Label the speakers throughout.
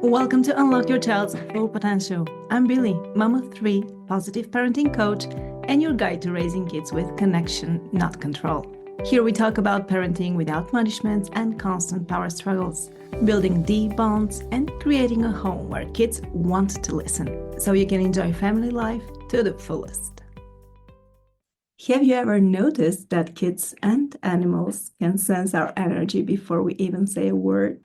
Speaker 1: Welcome to Unlock Your Child's Full Potential. I'm Billy, mom of three, positive parenting coach, and your guide to raising kids with connection, not control. Here we talk about parenting without punishments and constant power struggles, building deep bonds, and creating a home where kids want to listen, so you can enjoy family life to the fullest. Have you ever noticed that kids and animals can sense our energy before we even say a word?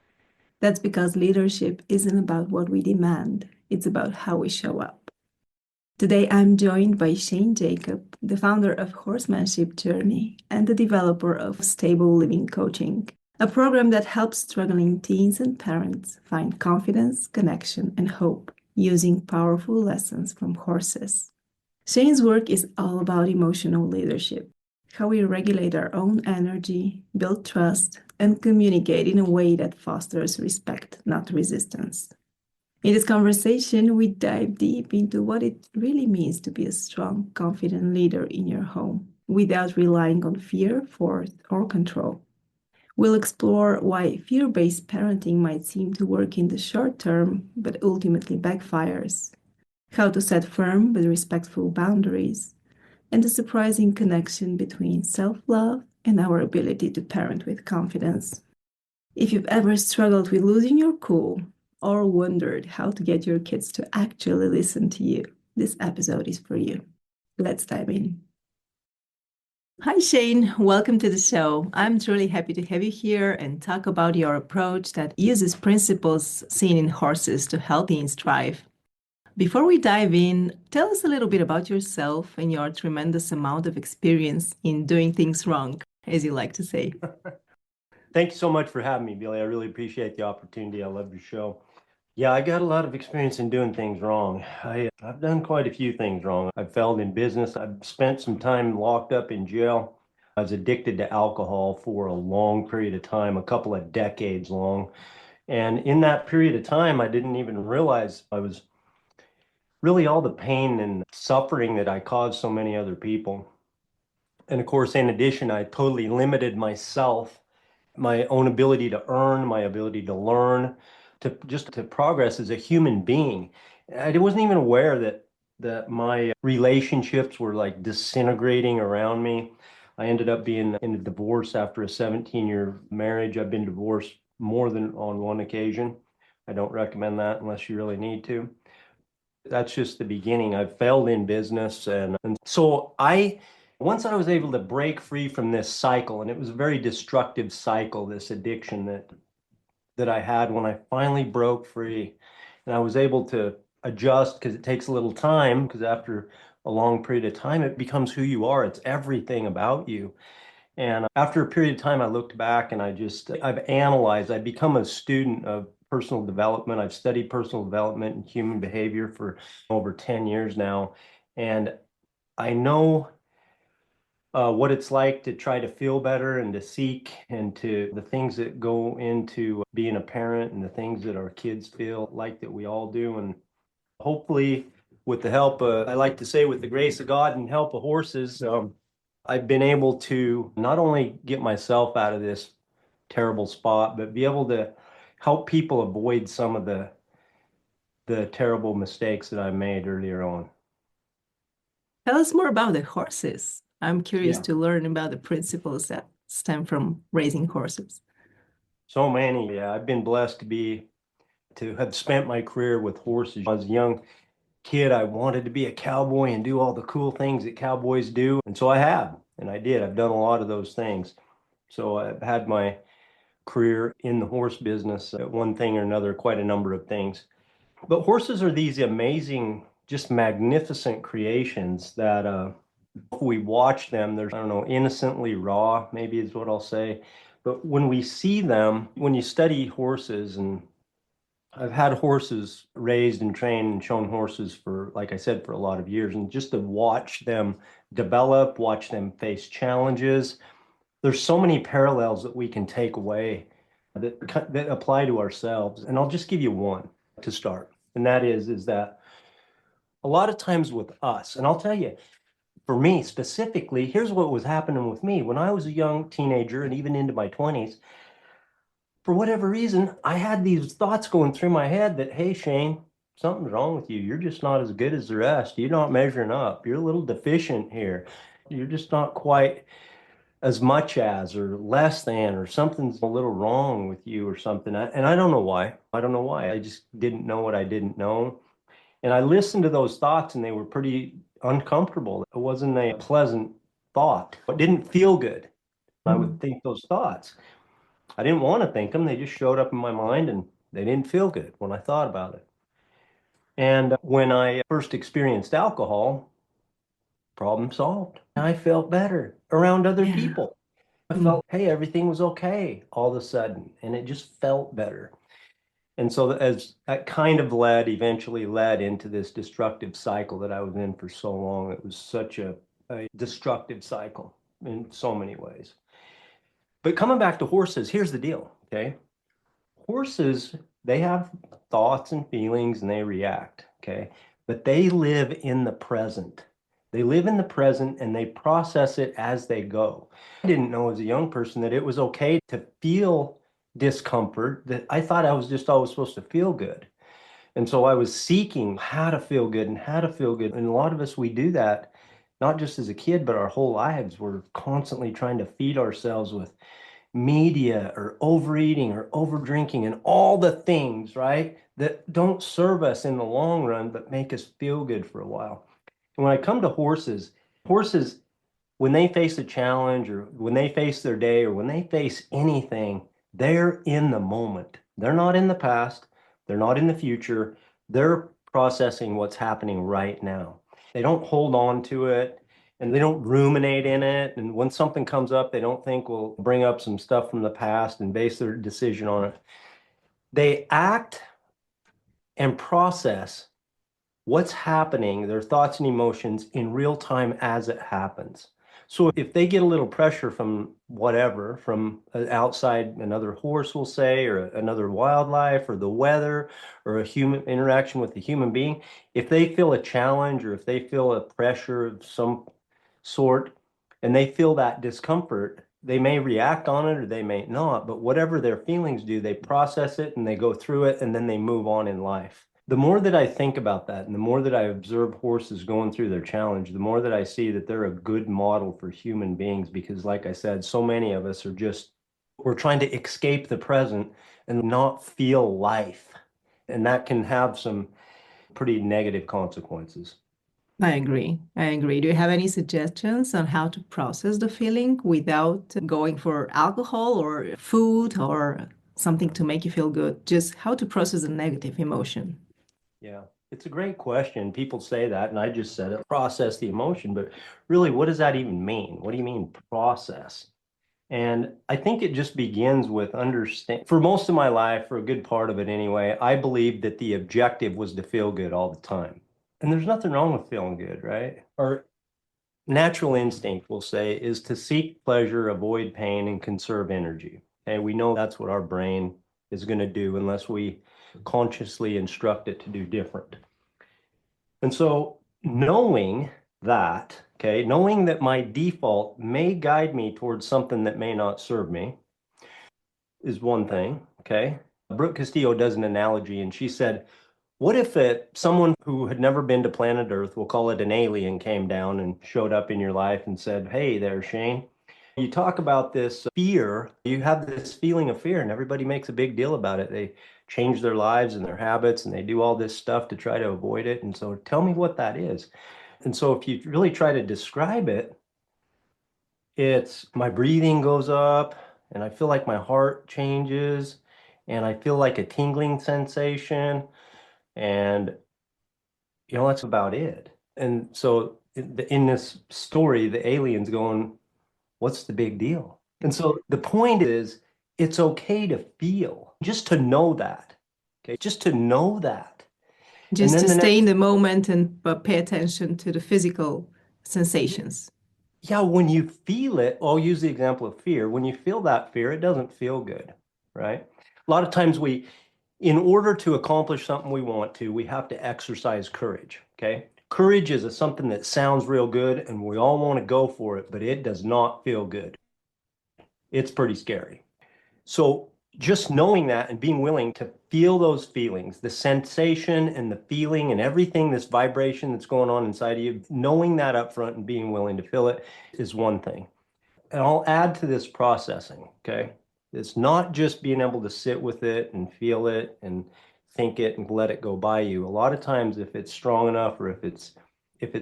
Speaker 1: That's because leadership isn't about what we demand, it's about how we show up. Today, I'm joined by Shane Jacob, the founder of Horsemanship Journey and the developer of Stable Living Coaching, a program that helps struggling teens and parents find confidence, connection, and hope using powerful lessons from horses. Shane's work is all about emotional leadership, how we regulate our own energy, build trust, and communicate in a way that fosters respect, not resistance. In this conversation, we dive deep into what it really means to be a strong, confident leader in your home without relying on fear, force, or control. We'll explore why fear-based parenting might seem to work in the short term, but ultimately backfires, how to set firm but respectful boundaries, and the surprising connection between self-love and our ability to parent with confidence. If you've ever struggled with losing your cool or wondered how to get your kids to actually listen to you, this episode is for you. Let's dive in. Hi, Shane. Welcome to the show. I'm truly happy to have you here and talk about your approach that uses principles seen in horses to help teens thrive. Before we dive in, tell us a little bit about yourself and your tremendous amount of experience in doing things wrong, as you like to say.
Speaker 2: Thank you so much for having me, Billy. I really appreciate the opportunity. I love your show. Yeah, I got a lot of experience in doing things wrong. I've done quite a few things wrong. I've failed in business. I've spent some time locked up in jail. I was addicted to alcohol for a long period of time, a couple of decades long. And in that period of time, I didn't even realize I was really all the pain and suffering that I caused so many other people. And of course, in addition, I totally limited myself, my own ability to earn, my ability to learn, to progress as a human being. I wasn't even aware that my relationships were like disintegrating around me. I ended up being in a divorce after a 17-year marriage. I've been divorced more than on one occasion. I don't recommend that unless you really need to. That's just the beginning. I've failed in business. And so once I was able to break free from this cycle, and it was a very destructive cycle, this addiction that I had, when I finally broke free and I was able to adjust, because it takes a little time, because after a long period of time, it becomes who you are. It's everything about you. And after a period of time, I looked back and I've analyzed, I've become a student of personal development. I've studied personal development and human behavior for over 10 years now. And I know what it's like to try to feel better and to seek and to the things that go into being a parent and the things that our kids feel like that we all do. And hopefully, with the help, I like to say, with the grace of God and help of horses, I've been able to not only get myself out of this terrible spot, but be able to help people avoid some of the terrible mistakes that I made earlier on.
Speaker 1: Tell us more about the horses. I'm curious
Speaker 2: Yeah.
Speaker 1: to learn about the principles that stem from raising horses.
Speaker 2: So many. Yeah, I've been blessed to have spent my career with horses. As a young kid, I wanted to be a cowboy and do all the cool things that cowboys do. And so I have, and I did. I've done a lot of those things. So I've had my career in the horse business, one thing or another, quite a number of things. But horses are these amazing, just magnificent creations that we watch them, they're, I don't know, innocently raw, maybe is what I'll say. But when we see them, when you study horses, and I've had horses raised and trained and shown horses for, like I said, for a lot of years, and just to watch them develop, watch them face challenges, there's so many parallels that we can take away that apply to ourselves. And I'll just give you one to start. And that is that a lot of times with us, and I'll tell you, for me specifically, here's what was happening with me when I was a young teenager and even into my 20s. for whatever reason, I had these thoughts going through my head that, hey, Shane, something's wrong with you. You're just not as good as the rest. You're not measuring up. You're a little deficient here. You're just not quite as much as or less than, or something's a little wrong with you or something. And I don't know why. I don't know why. I just didn't know what I didn't know. And I listened to those thoughts and they were pretty uncomfortable. It wasn't a pleasant thought. It didn't feel good. I would think those thoughts. I didn't want to think them. They just showed up in my mind and they didn't feel good when I thought about it. And when I first experienced alcohol, problem solved. I felt better around other
Speaker 1: Yeah.
Speaker 2: people. I
Speaker 1: Mm.
Speaker 2: felt, hey, everything was okay all of a sudden, and it just felt better. And so as that kind of eventually led into this destructive cycle that I was in for so long. It was such a destructive cycle in so many ways. But coming back to horses, here's the deal, okay? Horses, they have thoughts and feelings and they react, okay? But they live in the present. They live in the present and they process it as they go. I didn't know as a young person that it was okay to feel discomfort, that I thought I was just always supposed to feel good. And so I was seeking how to feel good and how to feel good. And a lot of us, we do that, not just as a kid, but our whole lives. We're constantly trying to feed ourselves with media or overeating or over drinking and all the things, right, that don't serve us in the long run, but make us feel good for a while. And when I come to horses, horses, when they face a challenge or when they face their day or when they face anything, they're in the moment. They're not in the past. They're not in the future. They're processing what's happening right now. They don't hold on to it and they don't ruminate in it. And when something comes up, they don't think we'll bring up some stuff from the past and base their decision on it. They act and process what's happening, their thoughts and emotions in real time as it happens. So if they get a little pressure from whatever, from outside, another horse will say, or another wildlife, or the weather, or a human interaction with a human being, if they feel a challenge or if they feel a pressure of some sort and they feel that discomfort, they may react on it or they may not, but whatever their feelings do, they process it and they go through it and then they move on in life. The more that I think about that and the more that I observe horses going through their challenge, the more that I see that they're a good model for human beings because, like I said, so many of us are just, we're trying to escape the present and not feel life. And that can have some pretty negative consequences.
Speaker 1: I agree. I agree. Do you have any suggestions on how to process the feeling without going for alcohol or food or something to make you feel good? Just how to process a negative emotion.
Speaker 2: Yeah, it's a great question. People say that, and I just said it, process the emotion, but really, what does that even mean? What do you mean process? And I think it just begins with understand. For most of my life, for a good part of it anyway, I believed that the objective was to feel good all the time. And there's nothing wrong with feeling good, right? Our natural instinct, we'll say, is to seek pleasure, avoid pain, and conserve energy. And we know that's what our brain is going to do unless we consciously instruct it to do different. And so knowing that, okay, knowing that my default may guide me towards something that may not serve me is one thing, okay? Brooke Castillo does an analogy and she said, what if someone who had never been to planet Earth, we'll call it an alien, came down and showed up in your life and said, hey there, Shane, you talk about this fear, you have this feeling of fear, and everybody makes a big deal about it. They change their lives and their habits and they do all this stuff to try to avoid it. And so tell me what that is. And so if you really try to describe it, it's my breathing goes up and I feel like my heart changes and I feel like a tingling sensation. And that's about it. And so in this story, the alien's going, what's the big deal? And so the point is, it's okay to feel, just to know that. Okay, just to know that. And
Speaker 1: Just
Speaker 2: then
Speaker 1: to
Speaker 2: the
Speaker 1: stay in
Speaker 2: next,
Speaker 1: the moment and pay attention to the physical sensations.
Speaker 2: yeah, when you feel it, I'll use the example of fear. When you feel that fear, it doesn't feel good, right? A lot of times in order to accomplish something we want to, we have to exercise courage, okay? Courage is something that sounds real good and we all want to go for it, but it does not feel good. It's pretty scary. So just knowing that and being willing to feel those feelings, the sensation and the feeling and everything, this vibration that's going on inside of you, knowing that up front and being willing to feel it is one thing. And I'll add to this processing, okay? It's not just being able to sit with it and feel it and think it and let it go by you. A lot of times if it's strong enough or if it's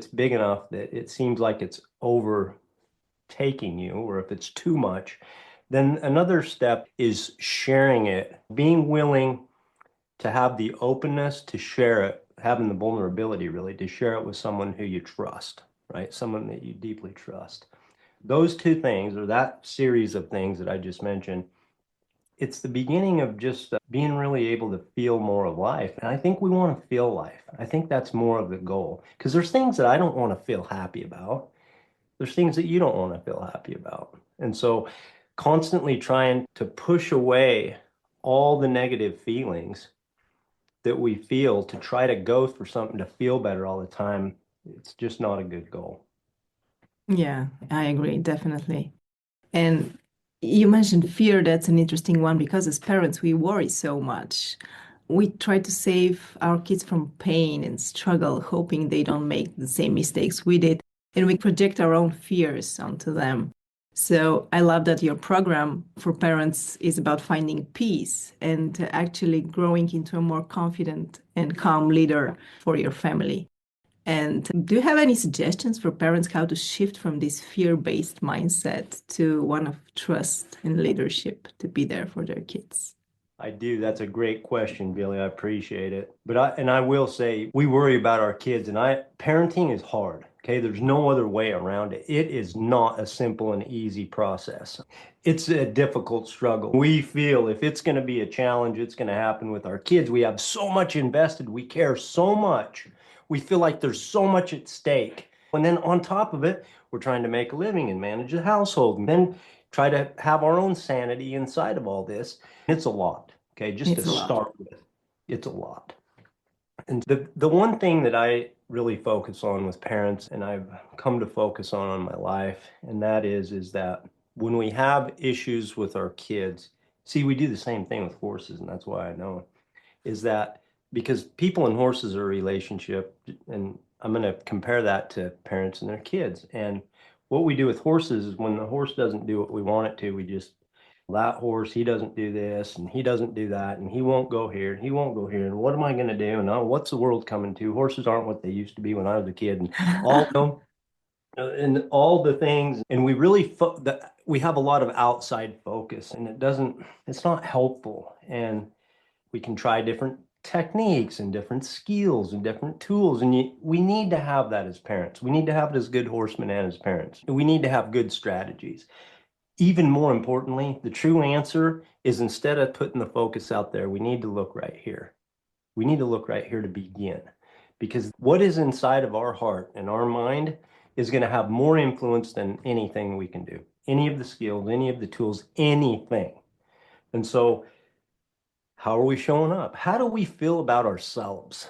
Speaker 2: big enough that it seems like it's overtaking you, or if it's too much, then another step is sharing it, being willing to have the openness to share it, having the vulnerability really to share it with someone who you trust, right? Someone that you deeply trust. Those two things, or that series of things that I just mentioned, it's the beginning of just being really able to feel more of life. And I think we want to feel life. I think that's more of the goal, because there's things that I don't want to feel happy about. There's things that you don't want to feel happy about. And so constantly trying to push away all the negative feelings that we feel to try to go for something to feel better all the time, it's just not a good goal.
Speaker 1: Yeah, I agree, definitely. And you mentioned fear. That's an interesting one because as parents, we worry so much. We try to save our kids from pain and struggle, hoping they don't make the same mistakes we did. And we project our own fears onto them. So I love that your program for parents is about finding peace and actually growing into a more confident and calm leader for your family. And do you have any suggestions for parents how to shift from this fear-based mindset to one of trust and leadership to be there for their kids?
Speaker 2: I do. That's a great question, Billy. I appreciate it. But I will say we worry about our kids, and parenting is hard. Okay, there's no other way around it. It is not a simple and easy process. It's a difficult struggle. We feel if it's going to be a challenge, it's going to happen with our kids. We have so much invested. We care so much. We feel like there's so much at stake. And then on top of it, we're trying to make a living and manage a household, and then try to have our own sanity inside of all this. It's a lot, okay? Just to
Speaker 1: It's a lot.
Speaker 2: start with, it's a lot. And the one thing that I really focus on with parents, and I've come to focus on my life, and that is that when we have issues with our kids, see, we do the same thing with horses, and that's why I know, is that because people and horses are a relationship, and I'm going to compare that to parents and their kids. And what we do with horses is when the horse doesn't do what we want it to, we just, that horse, he doesn't do this and he doesn't do that and he won't go here and he won't go here. And what am I going to do? And oh, what's the world coming to? Horses aren't what they used to be when I was a kid. And all, and all the things. And we really, we have a lot of outside focus, and it's not helpful. And we can try different techniques and different skills and different tools. And we need to have that as parents. We need to have it as good horsemen and as parents. We need to have good strategies. Even more importantly, the true answer is instead of putting the focus out there, we need to look right here. We need to look right here to begin. Because what is inside of our heart and our mind is going to have more influence than anything we can do. Any of the skills, any of the tools, anything. And so how are we showing up? How do we feel about ourselves?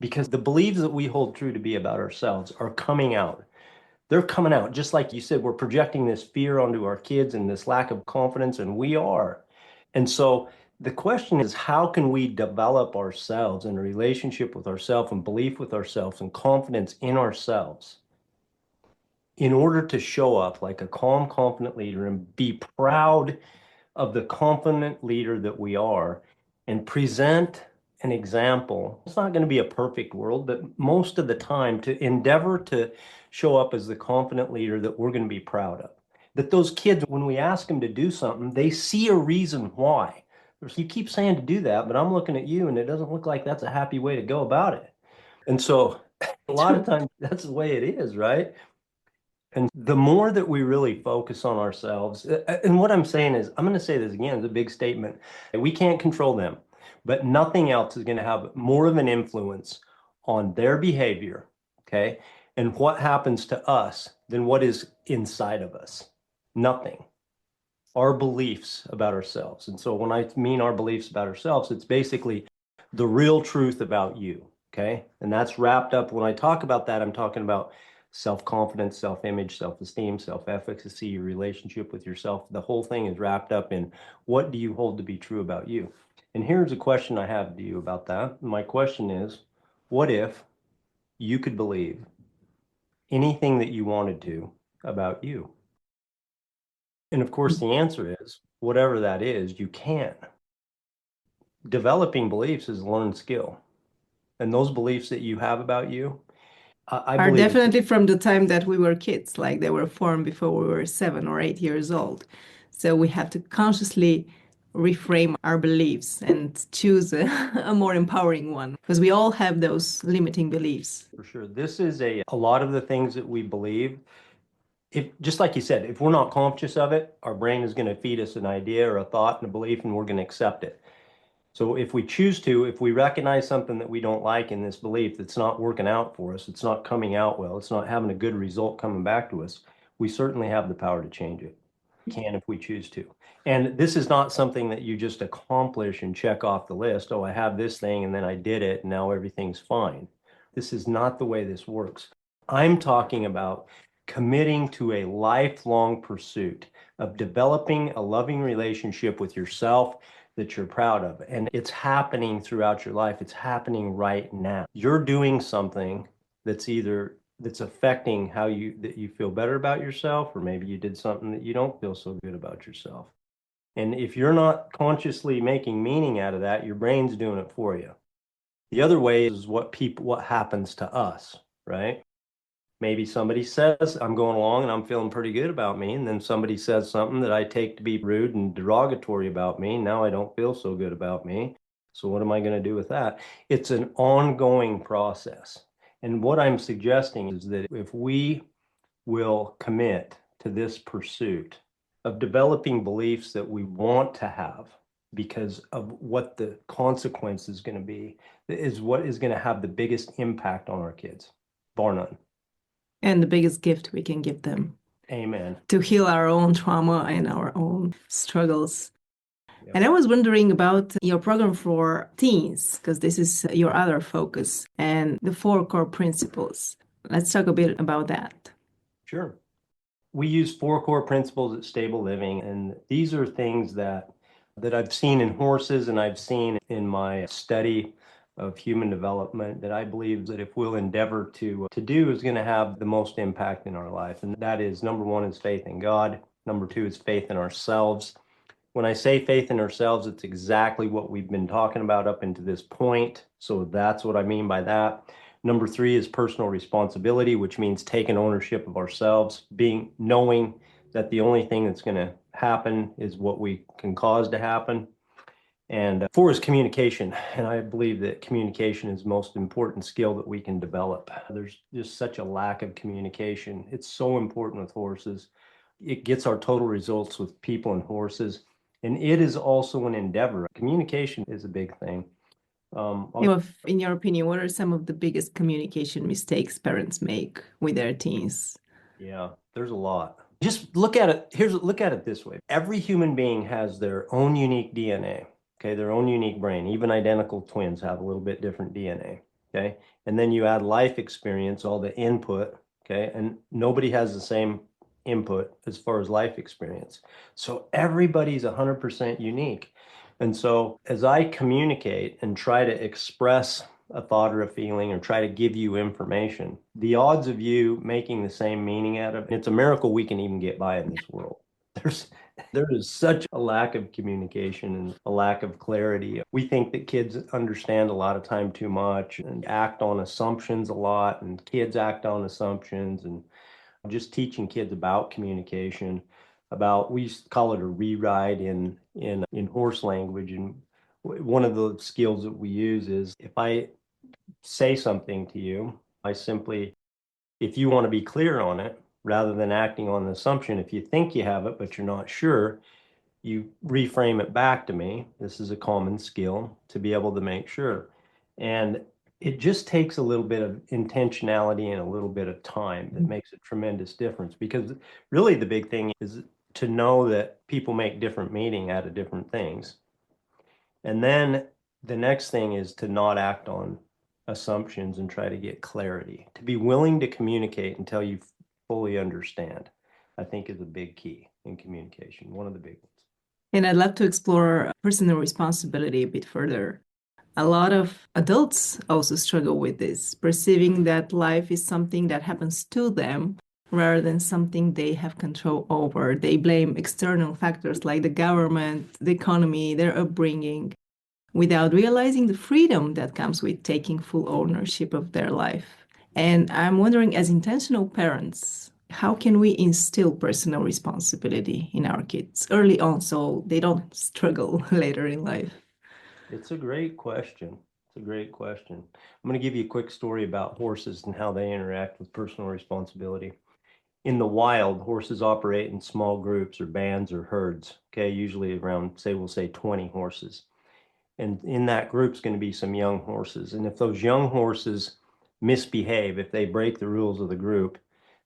Speaker 2: Because the beliefs that we hold true to be about ourselves are coming out. They're coming out. Just like you said, we're projecting this fear onto our kids and this lack of confidence, and we are. And so the question is, how can we develop ourselves in a relationship with ourselves and belief with ourselves and confidence in ourselves in order to show up like a calm, confident leader and be proud of the confident leader that we are and present an example. It's not going to be a perfect world, but most of the time to endeavor to show up as the confident leader that we're going to be proud of. That those kids, when we ask them to do something, they see a reason why. You keep saying to do that, but I'm looking at you and it doesn't look like that's a happy way to go about it. And so a lot of
Speaker 1: True.
Speaker 2: times that's the way it is, right? And the more that we really focus on ourselves, and what I'm saying is, I'm going to say this again, it's a big statement. We can't control them, but nothing else is going to have more of an influence on their behavior, okay, and what happens to us than what is inside of us. Nothing. Our beliefs about ourselves. And so when I mean our beliefs about ourselves, it's basically the real truth about you, okay? And that's wrapped up, when I talk about that, I'm talking about self-confidence, self-image, self-esteem, self-efficacy, your relationship with yourself. The whole thing is wrapped up in what do you hold to be true about you? And here's a question I have to you about that. My question is, what if you could believe anything that you wanted to about you? And of course, the answer is whatever that is, you can. Developing beliefs is a learned skill. And those beliefs that you have about you, I
Speaker 1: Are
Speaker 2: believe it's
Speaker 1: definitely from the time that we were kids, like they were formed before we were 7 or 8 years old. So we have to consciously reframe our beliefs and choose a more empowering one because we all have those limiting beliefs.
Speaker 2: for sure. This is a lot of the things that we believe. If just like you said, if we're not conscious of it, our brain is going to feed us an idea or a thought and a belief, and we're going to accept it. So if we choose to, if we recognize something that we don't like in this belief that's not working out for us, it's not coming out well, it's not having a good result coming back to us, we certainly have the power to change it. We can if we choose to. And this is not something that you just accomplish and check off the list. Oh, I have this thing and then I did it and now everything's fine. This is not the way this works. I'm talking about committing to a lifelong pursuit of developing a loving relationship with yourself that you're proud of. And it's happening throughout your life. It's happening right now. You're doing something that's affecting how you feel better about yourself, or maybe you did something that you don't feel so good about yourself. And if you're not consciously making meaning out of that, your brain's doing it for you. The other way is what happens to us, right? Maybe somebody says, I'm going along and I'm feeling pretty good about me. And then somebody says something that I take to be rude and derogatory about me. Now I don't feel so good about me. So what am I going to do with that? It's an ongoing process. And what I'm suggesting is that if we will commit to this pursuit of developing beliefs that we want to have because of what the consequence is going to be, is what is going to have the biggest impact on our kids, bar none.
Speaker 1: And the biggest gift we can give them
Speaker 2: Amen.
Speaker 1: to heal our own trauma and our own struggles.
Speaker 2: Yep.
Speaker 1: And I was wondering about your program for teens, because this is your other focus, and the 4 core principles. Let's talk a bit about that.
Speaker 2: Sure. We use 4 core principles at Stable Living, and these are things that I've seen in horses and I've seen in my study of human development that I believe that if we'll endeavor to do is going to have the most impact in our life. And that is, number one is faith in God. Number two is faith in ourselves. When I say faith in ourselves, it's exactly what we've been talking about up until this point. So that's what I mean by that. Number three is personal responsibility, which means taking ownership of ourselves, knowing that the only thing that's going to happen is what we can cause to happen. And four is communication. And I believe that communication is the most important skill that we can develop. There's just such a lack of communication. It's so important with horses. It gets our total results with people and horses. And it is also an endeavor. Communication is a big thing.
Speaker 1: In your opinion, what are some of the biggest communication mistakes parents make with their teens?
Speaker 2: Yeah, there's a lot. Just look at it. Look at it this way. Every human being has their own unique DNA, okay, their own unique brain. Even identical twins have a little bit different DNA, okay? And then you add life experience, all the input, okay? And nobody has the same input as far as life experience. So everybody's 100% unique. And so as I communicate and try to express a thought or a feeling or try to give you information, the odds of you making the same meaning out of it, it's a miracle we can even get by in this world. There's there is such a lack of communication and a lack of clarity. We think that kids understand a lot of time too much and act on assumptions a lot, and kids act on assumptions, and just teaching kids about communication, about, we used to call it a rewrite in horse language. And one of the skills that we use is, if I say something to you, I simply, if you want to be clear on it, rather than acting on the assumption, if you think you have it, but you're not sure, you reframe it back to me. This is a common skill to be able to make sure. And it just takes a little bit of intentionality and a little bit of time that makes a tremendous difference, because really the big thing is to know that people make different meaning out of different things. And then the next thing is to not act on assumptions and try to get clarity. To be willing to communicate until you fully understand, I think is a big key in communication, one of the big ones.
Speaker 1: And I'd love to explore personal responsibility a bit further. A lot of adults also struggle with this, perceiving that life is something that happens to them rather than something they have control over. They blame external factors like the government, the economy, their upbringing, without realizing the freedom that comes with taking full ownership of their life. And I'm wondering, as intentional parents, how can we instill personal responsibility in our kids early on so they don't struggle later in life?
Speaker 2: It's a great question. It's a great question. I'm going to give you a quick story about horses and how they interact with personal responsibility. In the wild, horses operate in small groups or bands or herds, okay, usually around, say, we'll say 20 horses. And in that group's going to be some young horses. And if those young horses misbehave, if they break the rules of the group,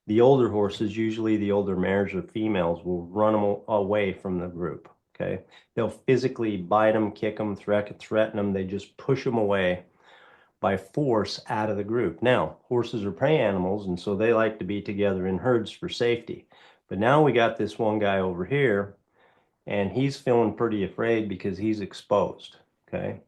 Speaker 2: the older horses, usually the older mares or females, will run them away from the group. Okay. They'll physically bite them, kick them, threaten them. They just push them away by force out of the group. Now, horses are prey animals, and so they like to be together in herds for safety. But now we got this one guy over here, and he's feeling pretty afraid because he's exposed. Okay.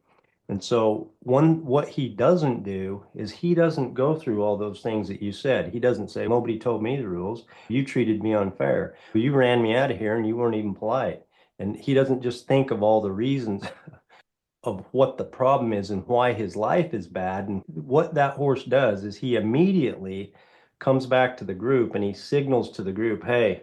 Speaker 2: And so what he doesn't do is he doesn't go through all those things that you said. He doesn't say, nobody told me the rules. You treated me unfair. You ran me out of here and you weren't even polite. And he doesn't just think of all the reasons of what the problem is and why his life is bad. And what that horse does is he immediately comes back to the group and he signals to the group, hey,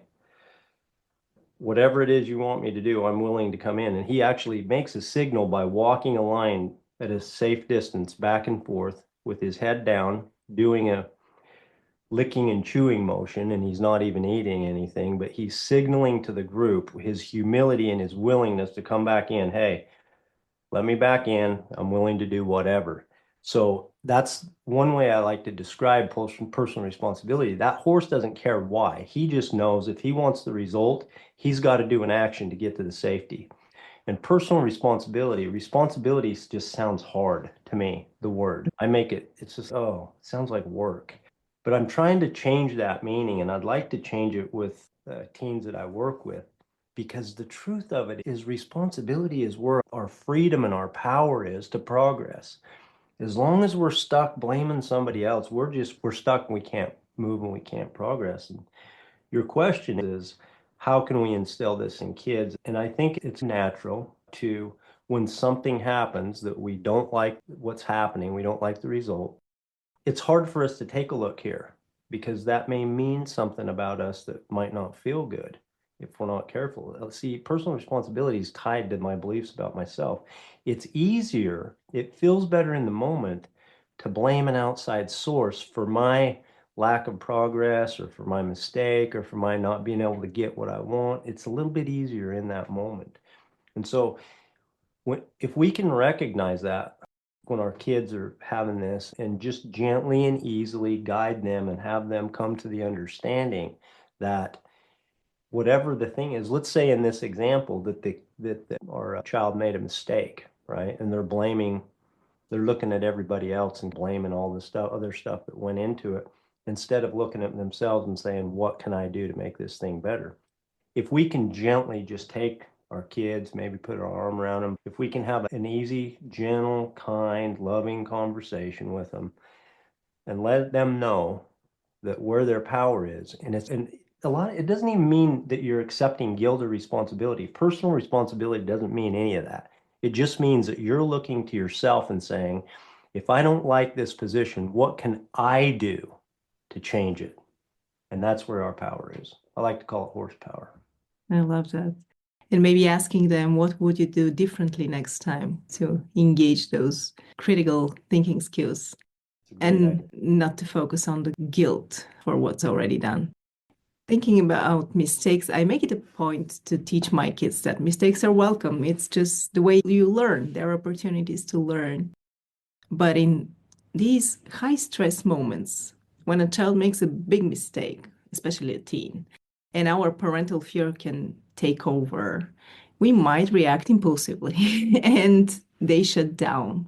Speaker 2: whatever it is you want me to do, I'm willing to come in. And he actually makes a signal by walking a line at a safe distance back and forth with his head down, doing a licking and chewing motion, and he's not even eating anything, but he's signaling to the group his humility and his willingness to come back in. Hey, let me back in. I'm willing to do whatever. So that's one way I like to describe personal responsibility. That horse doesn't care why. He just knows if he wants the result, he's got to do an action to get to the safety. And personal responsibility just sounds hard to me, the word. I make it, it's just, oh, it sounds like work. But I'm trying to change that meaning, and I'd like to change it with teens that I work with, because the truth of it is responsibility is where our freedom and our power is to progress. As long as we're stuck blaming somebody else, we're stuck and we can't move and we can't progress. And your question is, how can we instill this in kids? And I think it's natural to, when something happens that we don't like what's happening, we don't like the result, it's hard for us to take a look here because that may mean something about us that might not feel good if we're not careful. See, personal responsibility is tied to my beliefs about myself. It's easier, it feels better in the moment to blame an outside source for my lack of progress or for my mistake or for my not being able to get what I want. It's a little bit easier in that moment. And so if we can recognize that when our kids are having this and just gently and easily guide them and have them come to the understanding that whatever the thing is, let's say in this example that our child made a mistake, right? And they're looking at everybody else and blaming all the other stuff that went into it, instead of looking at themselves and saying, what can I do to make this thing better? If we can gently just take our kids, maybe put our arm around them, if we can have an easy, gentle, kind, loving conversation with them and let them know that where their power is, and a lot, it doesn't even mean that you're accepting guilt or responsibility. Personal responsibility doesn't mean any of that. It just means that you're looking to yourself and saying, if I don't like this position, what can I do to change it? And that's where our power is. I like to call it horsepower.
Speaker 1: I love that. And maybe asking them, what would you do differently next time to engage those critical thinking skills and not to focus on the guilt for what's already done. Thinking about mistakes, I make it a point to teach my kids that mistakes are welcome. It's just the way you learn. There are opportunities to learn. But in these high stress moments, when a child makes a big mistake, especially a teen, and our parental fear can take over, we might react impulsively and they shut down.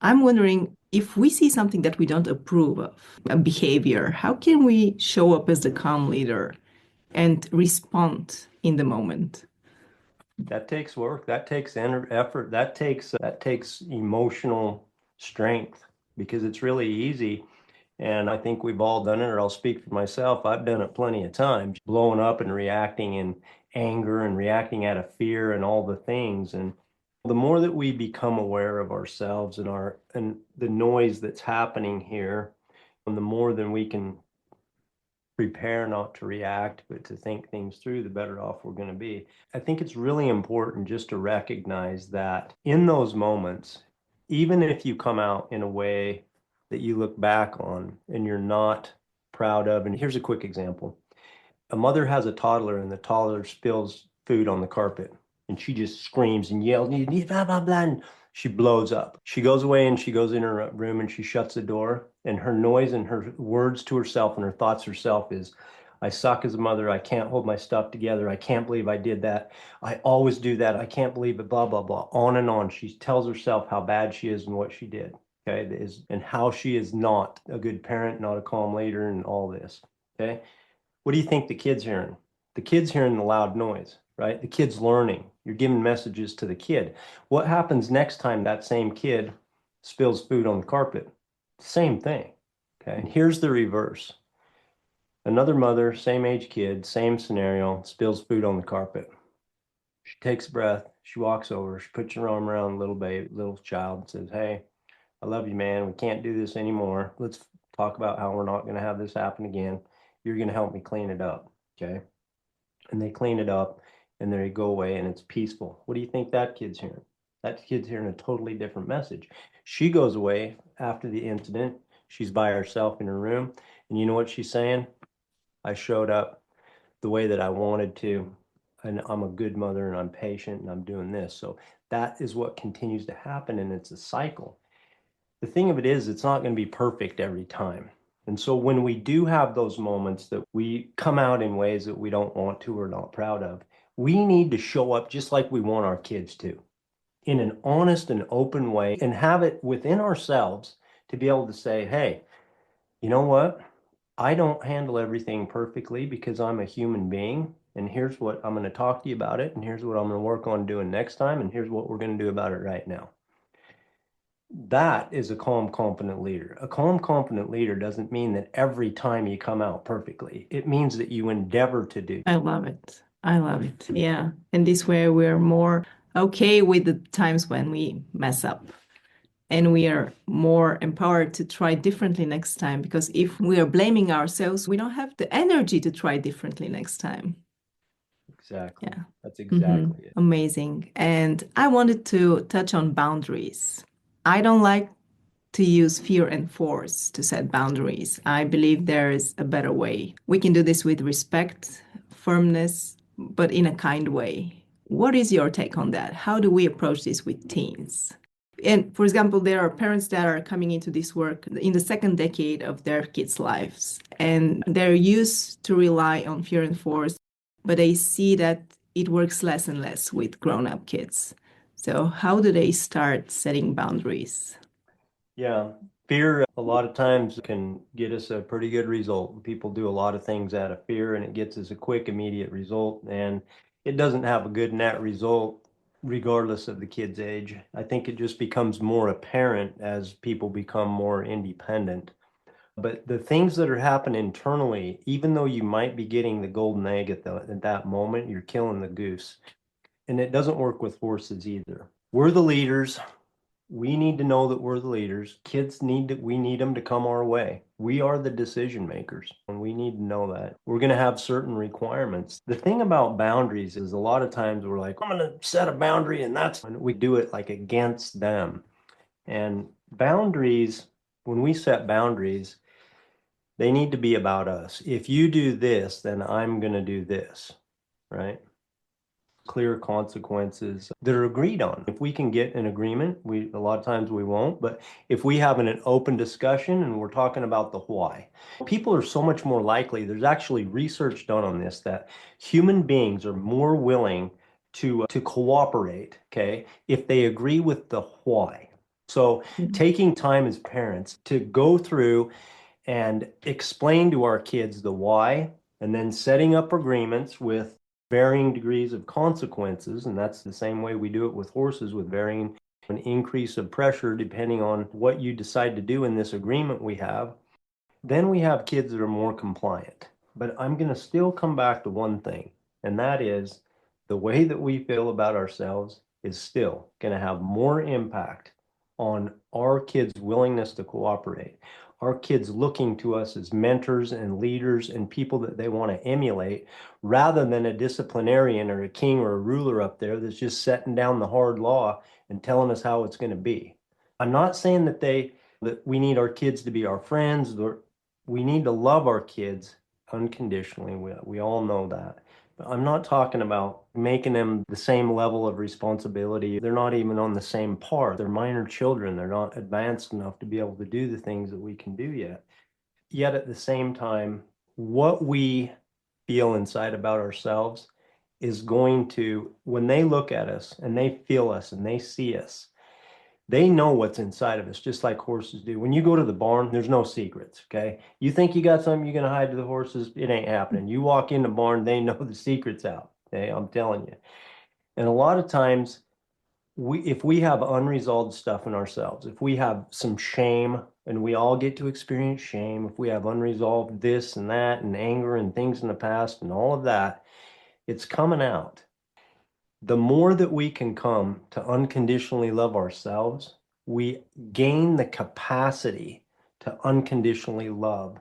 Speaker 1: I'm wondering, If we see something that we don't approve of, a behavior, how can we show up as the calm leader and respond in the moment?
Speaker 2: That takes work. That takes effort. That takes emotional strength because it's really easy. And I think we've all done it, or I'll speak for myself. I've done it plenty of times, blowing up and reacting in anger and reacting out of fear and all the things. And the more that we become aware of ourselves and the noise that's happening here, and the more than we can prepare not to react, but to think things through, the better off we're going to be. I think it's really important just to recognize that in those moments, even if you come out in a way that you look back on and you're not proud of, and here's a quick example. A mother has a toddler and the toddler spills food on the carpet and she just screams and yells, blah, blah, blah, and she blows up. She goes away and she goes in her room and she shuts the door, and her noise and her words to herself and her thoughts to herself is, I suck as a mother. I can't hold my stuff together. I can't believe I did that. I always do that. I can't believe it, blah, blah, blah. On and on. She tells herself how bad she is and what she did. Okay. And how she is not a good parent, not a calm leader, and all this. Okay. What do you think the kid's hearing? The kid's hearing the loud noise, right? The kid's learning. You're giving messages to the kid. What happens next time that same kid spills food on the carpet? Same thing. Okay. And here's the reverse. Another mother, same age kid, same scenario, spills food on the carpet. She takes a breath. She walks over. She puts her arm around the little baby, little child, and says, Hey, I love you, man. We can't do this anymore. Let's talk about how we're not going to have this happen again. You're going to help me clean it up. Okay. And they clean it up and they go away and it's peaceful. What do you think that kid's hearing? That kid's hearing a totally different message. She goes away after the incident. She's by herself in her room. And you know what she's saying? I showed up the way that I wanted to. And I'm a good mother and I'm patient and I'm doing this. So that is what continues to happen. And it's a cycle. The thing of it is, it's not going to be perfect every time. And so when we do have those moments that we come out in ways that we don't want to or not proud of, we need to show up just like we want our kids to, in an honest and open way, and have it within ourselves to be able to say, hey, you know what? I don't handle everything perfectly because I'm a human being. And here's what I'm going to talk to you about it. And here's what I'm going to work on doing next time. And here's what we're going to do about it right now. That is a calm, confident leader. A calm, confident leader doesn't mean that every time you come out perfectly. It means that you endeavor to do.
Speaker 1: I love it. I love it. Yeah. And this way we're more okay with the times when we mess up. And we are more empowered to try differently next time, because if we are blaming ourselves, we don't have the energy to try differently next time.
Speaker 2: Exactly.
Speaker 1: Yeah.
Speaker 2: That's exactly it.
Speaker 1: Amazing. And I wanted to touch on boundaries. I don't like to use fear and force to set boundaries. I believe there is a better way. We can do this with respect, firmness, but in a kind way. What is your take on that? How do we approach this with teens? And for example, there are parents that are coming into this work in the second decade of their kids' lives, and they're used to rely on fear and force, but they see that it works less and less with grown-up kids. So how do they start setting boundaries?
Speaker 2: Yeah. Fear a lot of times can get us a pretty good result. People do a lot of things out of fear and it gets us a quick, immediate result. And it doesn't have a good net result regardless of the kid's age. I think it just becomes more apparent as people become more independent. But the things that are happening internally, even though you might be getting the golden egg at that moment, you're killing the goose. And it doesn't work with horses either. We're the leaders. We need to know that we're the leaders. We need them to come our way. We are the decision makers, and we need to know that. We're going to have certain requirements. The thing about boundaries is a lot of times we're like, I'm going to set a boundary, and we do it like against them. And boundaries, when we set boundaries, they need to be about us. If you do this, then I'm going to do this, right? Clear consequences that are agreed on. If we can get an agreement, a lot of times we won't, but if we have an open discussion and we're talking about the why, people are so much more likely. There's actually research done on this that human beings are more willing to cooperate, okay, if they agree with the why. So taking time as parents to go through and explain to our kids the why, and then setting up agreements with varying degrees of consequences. And that's the same way we do it with horses, with varying an increase of pressure depending on what you decide to do in this agreement we have. Then we have kids that are more compliant. But I'm going to still come back to one thing, and that is the way that we feel about ourselves is still going to have more impact on our kids' willingness to cooperate. Our kids looking to us as mentors and leaders and people that they want to emulate, rather than a disciplinarian or a king or a ruler up there that's just setting down the hard law and telling us how it's going to be. I'm not saying that we need our kids to be our friends, or we need to love our kids unconditionally. We all know that. But I'm not talking about making them the same level of responsibility. They're not even on the same par. They're minor children. They're not advanced enough to be able to do the things that we can do yet. Yet at the same time, what we feel inside about ourselves is going to, when they look at us and they feel us and they see us, they know what's inside of us, just like horses do. When you go to the barn, there's no secrets, okay? You think you got something you're going to hide to the horses, it ain't happening. You walk in the barn, they know the secret's out, okay? I'm telling you. And a lot of times, if we have unresolved stuff in ourselves, if we have some shame, and we all get to experience shame, if we have unresolved this and that and anger and things in the past and all of that, it's coming out. The more that we can come to unconditionally love ourselves, we gain the capacity to unconditionally love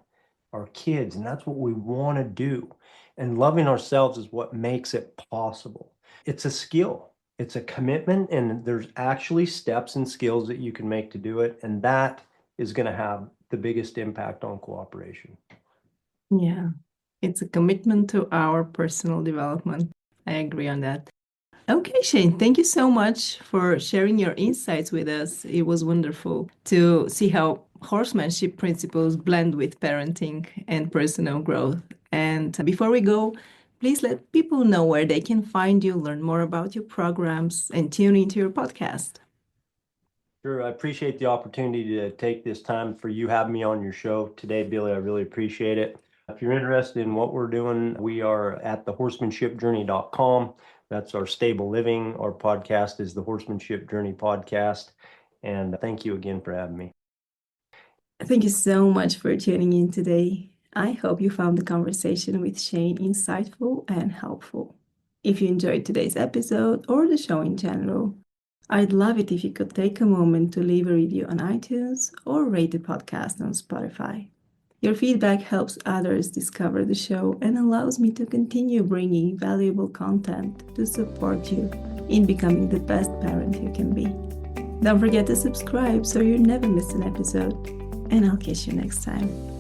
Speaker 2: our kids. And that's what we want to do. And loving ourselves is what makes it possible. It's a skill, it's a commitment, and there's actually steps and skills that you can make to do it. And that is going to have the biggest impact on cooperation.
Speaker 1: Yeah, it's a commitment to our personal development. I agree on that. Okay, Shane, thank you so much for sharing your insights with us. It was wonderful to see how horsemanship principles blend with parenting and personal growth. And before we go, please let people know where they can find you, learn more about your programs, and tune into your podcast.
Speaker 2: Sure, I appreciate the opportunity to take this time for you having me on your show today, Billy. I really appreciate it. If you're interested in what we're doing, we are at thehorsemanshipjourney.com. That's our stable living. Our podcast is the Horsemanship Journey podcast. And thank you again for having me.
Speaker 1: Thank you so much for tuning in today. I hope you found the conversation with Shane insightful and helpful. If you enjoyed today's episode or the show in general, I'd love it if you could take a moment to leave a review on iTunes or rate the podcast on Spotify. Your feedback helps others discover the show and allows me to continue bringing valuable content to support you in becoming the best parent you can be. Don't forget to subscribe so you never miss an episode, and I'll catch you next time.